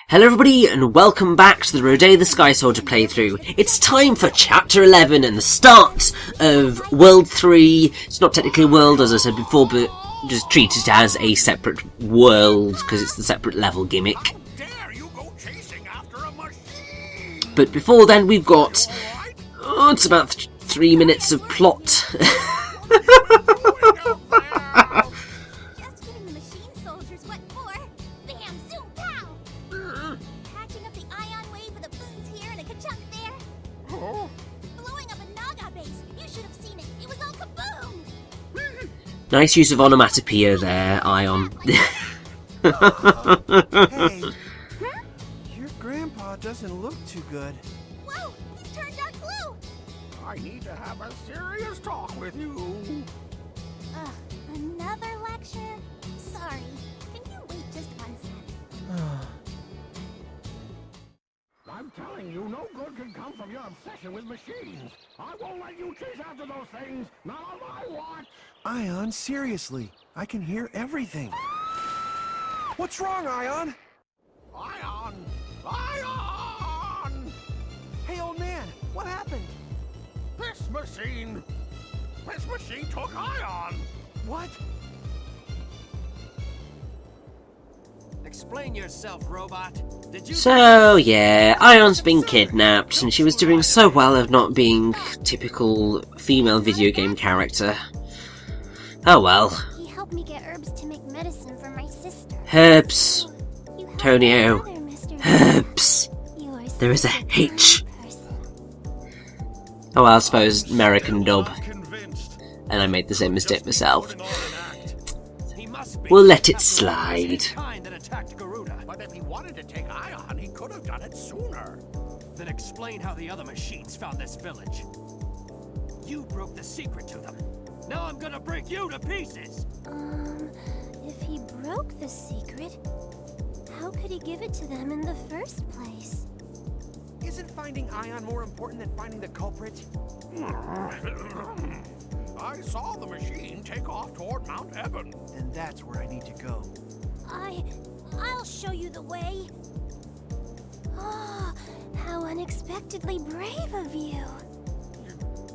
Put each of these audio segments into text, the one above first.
Hello everybody and welcome back to the Rodea the Sky Soldier playthrough. It's time for Chapter 11 and the start of World 3. It's not technically a world as I said before, but just treat it as a separate world because it's the separate level gimmick. But before then we've got, it's about 3 minutes of plot. Nice use of onomatopoeia there, Ion. Hey, your grandpa doesn't look too good. Whoa, he's turned dark blue. I need to have a serious talk with you. Ugh, another lecture? Sorry, can you wait just 1 second? I'm telling you, no good can come from your obsession with machines. I won't let you chase after those things, not on my watch. Ion, seriously, I can hear everything. What's wrong, Ion? Ion! Ion! Hey, old man, what happened? This machine took Ion! What? Explain yourself, robot. Did you? So yeah, Ion's been kidnapped and she was doing so well of not being typical female video game character. Oh well. He helped me get herbs to make medicine for my sister. Herbs. You have Tonio. another, Mr. Herbs. You are There is a such good H. person. Oh, I suppose American dub. Convinced. And I made the same mistake myself. Putting on an act. He must be. We'll let it After all, slide. it's his kind that attacked Garuda. But if he wanted to take Ion, he could have done it sooner. Then explain how the other machines found this village. You broke the secret to them. Now I'm gonna break you to pieces. If he broke the secret, how could he give it to them in the first place? Isn't finding Ion more important than finding the culprit? I saw the machine take off toward Mount Eben. Then that's where I need to go. I'll show you the way. Oh, how unexpectedly brave of you.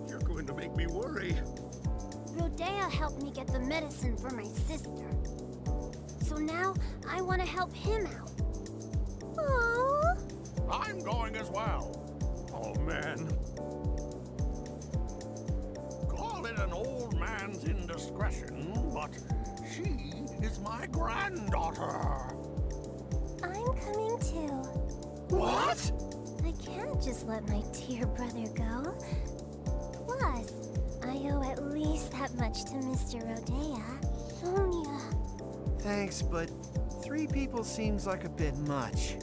You're going to make me worry. Rodea helped me get the medicine for my sister. So now, I want to help him out. Aww. I'm going as well. Oh, man. Call it an old man's indiscretion, but she is my granddaughter. I'm coming too. What? I can't just let my dear brother go. Plus, I owe at least that much to Mr. Rodea. Sonia. Thanks, but 3 people seems like a bit much.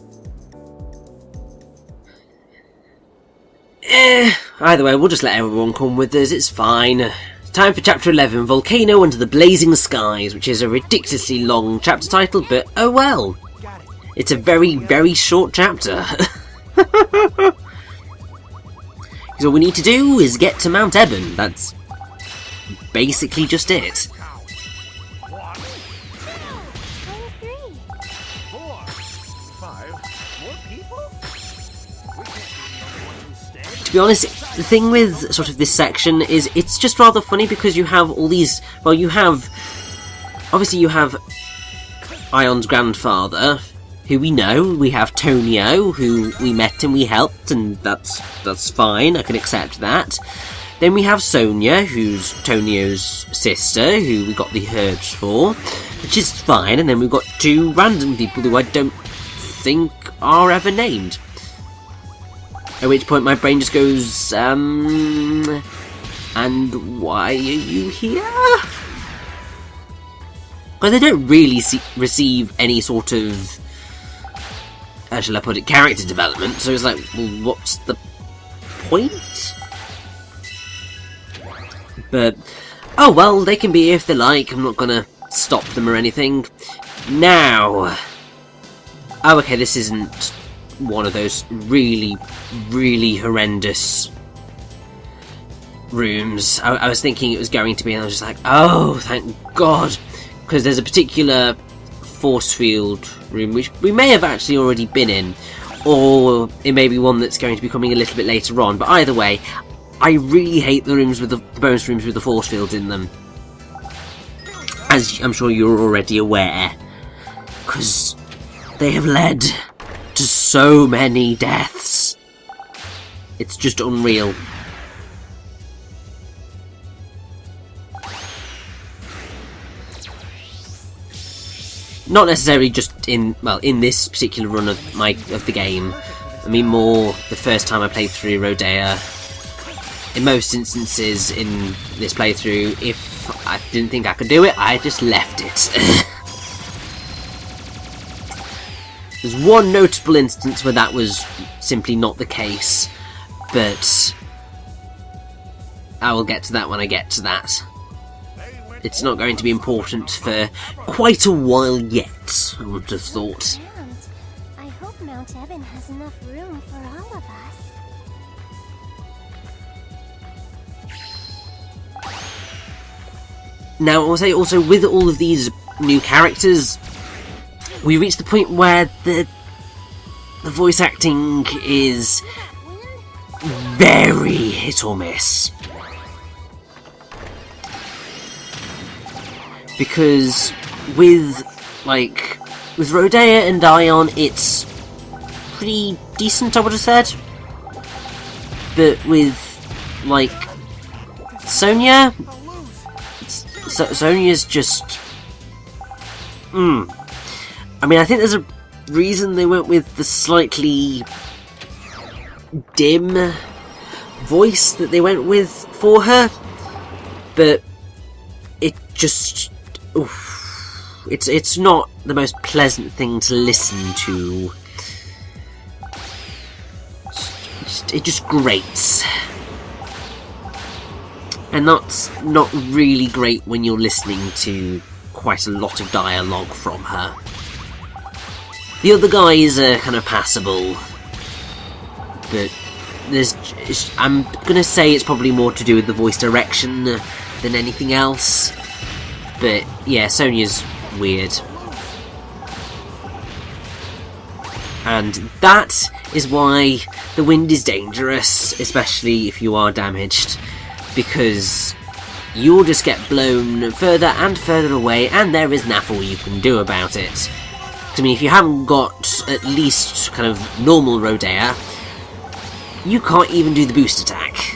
Either way, we'll just let everyone come with us, it's fine. Time for Chapter 11, Volcano Under the Blazing Skies, which is a ridiculously long chapter title, but oh well. Got it. It's a very, very short chapter. So all we need to do is get to Mount Eben. That's basically just it. 1, I'm 3. 4, 5. More people? We can't be the only ones who stay. To be honest, the thing with sort of this section is it's just rather funny because you have all these... Well, you have... Obviously you have Ion's grandfather, who we know. We have Tonio, who we met and we helped, and that's fine. I can accept that. Then we have Sonia, who's Tonio's sister, who we got the herbs for, which is fine. And then we've got 2 random people who I don't think are ever named. At which point my brain just goes, and why are you here? Because they don't really receive any sort of, how shall I put it, character development, so it's like, well, what's the point? But, oh well, they can be if they like, I'm not gonna stop them or anything. Now, oh okay, this isn't one of those really, really horrendous rooms. I was thinking it was going to be, and I was just like, oh, thank God, because there's a particular force field room, which we may have actually already been in, or it may be one that's going to be coming a little bit later on. But either way, I really hate the rooms with the bonus rooms with the force fields in them, as I'm sure you're already aware, because they have led to so many deaths. It's just unreal. Not necessarily just in this particular run of the game. I mean more the first time I played through Rodea. In most instances in this playthrough, if I didn't think I could do it, I just left it. There's one notable instance where that was simply not the case, but I will get to that when I get to that. It's not going to be important for quite a while yet, I would have thought. I hope Mount Evan has enough room for all of us. Now, I will say also, with all of these new characters, we reach the point where the voice acting is very hit or miss. Because with Rodea and Ion, it's pretty decent, I would have said. But with, Sonia, Sonia's just... I mean, I think there's a reason they went with the slightly dim voice that they went with for her, but it just... It's not the most pleasant thing to listen to. It just grates. And that's not really great when you're listening to quite a lot of dialogue from her. The other guys are kind of passable, but I'm gonna say it's probably more to do with the voice direction than anything else. But yeah, Sonia's weird. And that is why the wind is dangerous, especially if you are damaged, because you'll just get blown further and further away, and there is naffle you can do about it. I mean, if you haven't got at least kind of normal Rodea, you can't even do the boost attack.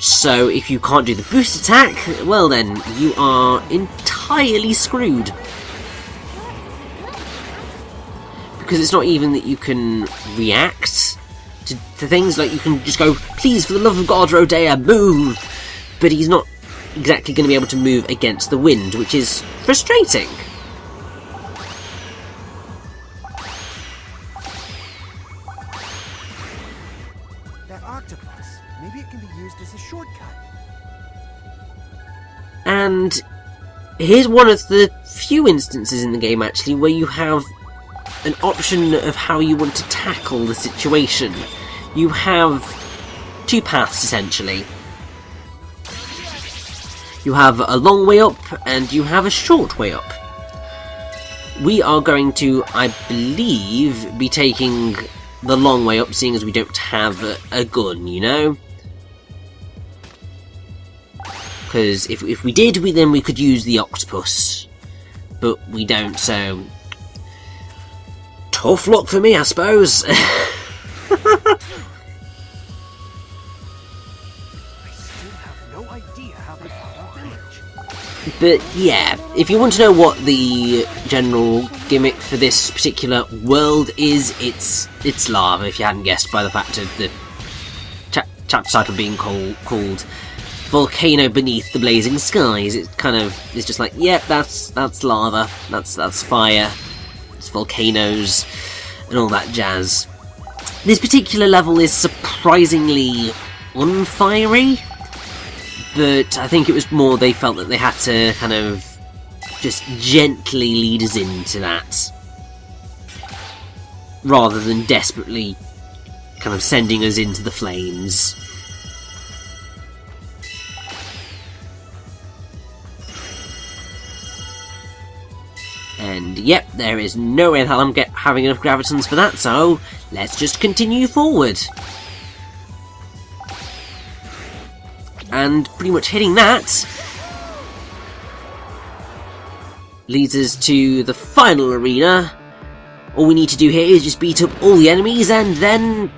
So if you can't do the boost attack, well then, you are entirely screwed. Because it's not even that you can react to things, like you can just go, please, for the love of God, Rodea, move! But he's not exactly going to be able to move against the wind, which is frustrating. That octopus, maybe it can be used as a shortcut. And here's one of the few instances in the game, actually, where you have an option of how you want to tackle the situation. You have two paths, essentially. You have a long way up, and you have a short way up. We are going to, I believe, be taking the long way up, seeing as we don't have a gun, you know? Because if we did, then we could use the octopus. But we don't, so... tough luck for me, I suppose. But yeah, if you want to know what the general gimmick for this particular world is, it's lava, if you hadn't guessed by the fact of the chapter title being called Volcano Beneath the Blazing Skies. It kind of is just like, yep, that's lava, that's fire, it's volcanoes, and all that jazz. This particular level is surprisingly unfiery, but I think it was more they felt that they had to kind of just gently lead us into that, rather than desperately kind of sending us into the flames. yep, there is no way in hell I'm having enough gravitons for that, so let's just continue forward. And pretty much hitting that leads us to the final arena. All we need to do here is just beat up all the enemies, and then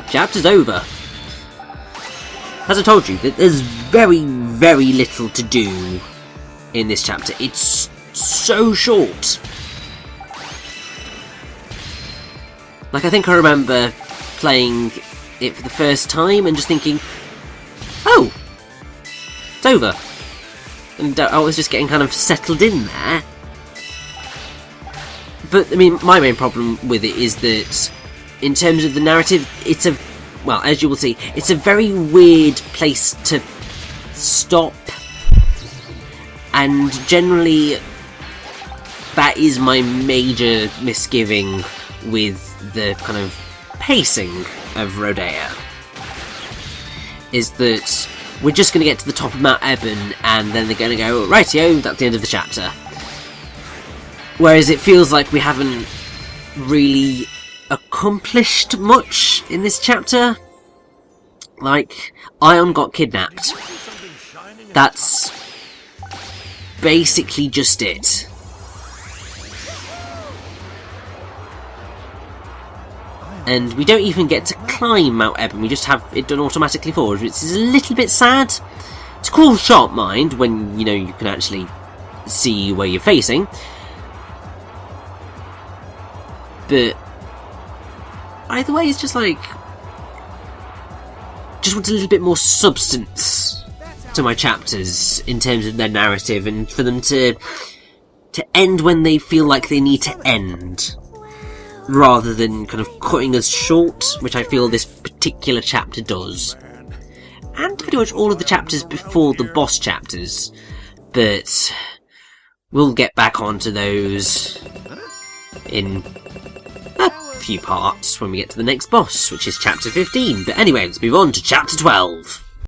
chapter's over. As I told you, there's very, very little to do in this chapter. It's so short. Like, I think I remember playing it for the first time and just thinking, oh, it's over. And I was just getting kind of settled in there. But, I mean, my main problem with it is that, in terms of the narrative, it's a, well, as you will see, it's a very weird place to stop. And generally, that is my major misgiving with the kind of pacing of Rodea. Is that we're just going to get to the top of Mount Eben, and then they're going to go, rightio, that's the end of the chapter. Whereas it feels like we haven't really accomplished much in this chapter. Like, Ion got kidnapped. That's basically just it. And we don't even get to climb Mount Eben, we just have it done automatically forward, which is a little bit sad. It's a cool shot, mind, when, you know, you can actually see where you're facing. But either way, it's just like, just want a little bit more substance to my chapters in terms of their narrative, and for them to end when they feel like they need to end, rather than kind of cutting us short, which I feel this particular chapter does. And pretty much all of the chapters before the boss chapters. But we'll get back onto those in a few parts when we get to the next boss, which is chapter 15. But anyway, let's move on to chapter 12.